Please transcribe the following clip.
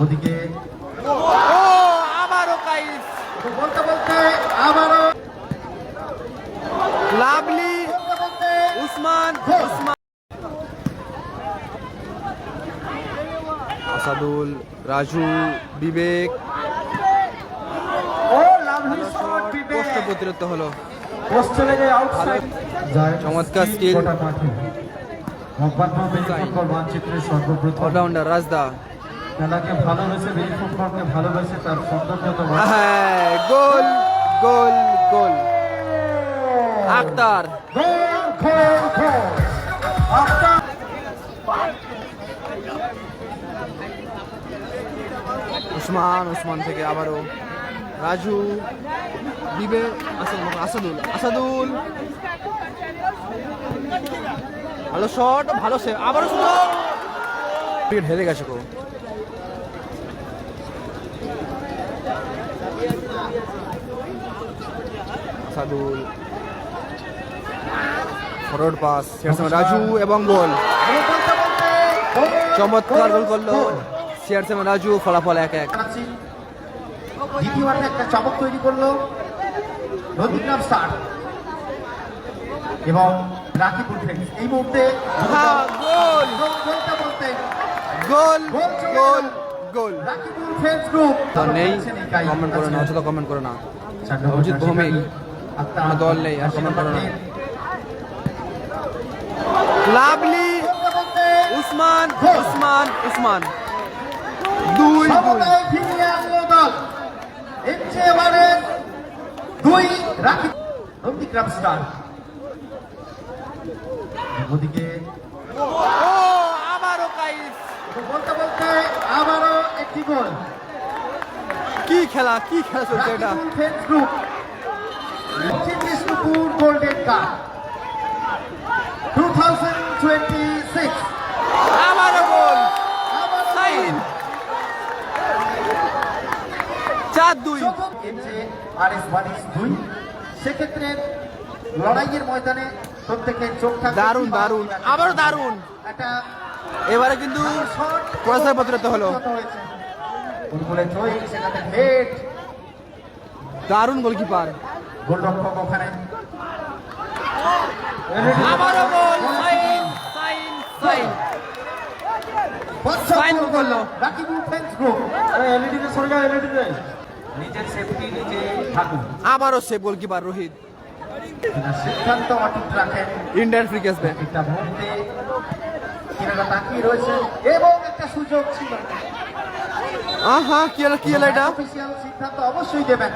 ওদিকে আবারও কাইস বলতে বলতে আবারও লাভলি বলতে উসমান আসাদুল, রাজু, বিবেক ও লাভলি শট বিবেক পোস্টে প্রতিরোধ হলো। পোস্টে লেগে আউটসাইড চমৎকার স্কিল। গোটা মাঠে মোহাম্মদ ফুটবল মানচিত্রের সর্বপ্রথম অলরাউন্ডার রাজদা। খেলাকে ভালোবেসে বেরি ফুটবলকে ভালোবেসে তার সৌন্দর্যতা হ্যাঁ, গোল গোল গোল আক্তার। উসমান থেকে আবারও রাজু, বিবেক, আসাদুল ভালো শট, ভালো সেভ, আবারও সুযোগ, হেরে গেছে গো। আসাদুল ফরওয়ার্ড পাস, রাজু এবং গোল। চমৎকার গোল করলো রাজু। ফলাফল 1-1। দ্বিতীয়বার একটা চমক তৈরি করলো নদীগ্রাম স্টার এবং রাকিবুল ফ্রেন্ডস। এই মুহূর্তে গোল বলতে গোল গোল গোল। রাকিবুল ফ্রেন্ডস গ্রুপ নেই, কমেন্ট করো না, অযথা কমেন্ট করো না। অজিত ভৌমিক কোনো দল নেই, আর কমেন্ট করো না। লাভলি উসমান 2-2। নন্দীগ্রাম স্টার ওদিকে আবারও কাইস। বলতে বলতে আবারও একটি গোল। কি খেলা চলছে এটা। Group Bishnupur golden cup 2026। আবারও গোল, 4-2। সেক্ষেত্রে লড়াইয়ের ময়দানে প্রত্যেকের চোখ থাকবে। দারুণ আবারও দারুণ। একটা এবারে কিন্তু পুরস্কার প্রতিরোধ হলো। দারুণ গোলকিপার, গোলরক্ষক ওখানে আবারও গোল। সাইন করলো। রাকিবুল ফ্রেন্ডস গ্রুপ এলইডিতে সরে যাও, এলইডিতে নিজের সেফটি নিজে থাকুন। আবারও সে গোলকিপার রোহিত সিদ্ধান্ত অটুট রাখেন। Indian free catch back. একটা মুহূর্তে কিনারা তাকিয়ে রয়েছে এবং একটা সুযোগ ছিল। কি হলো এটা। অফিসিয়াল সিদ্ধান্ত অবশ্যই দেবেন।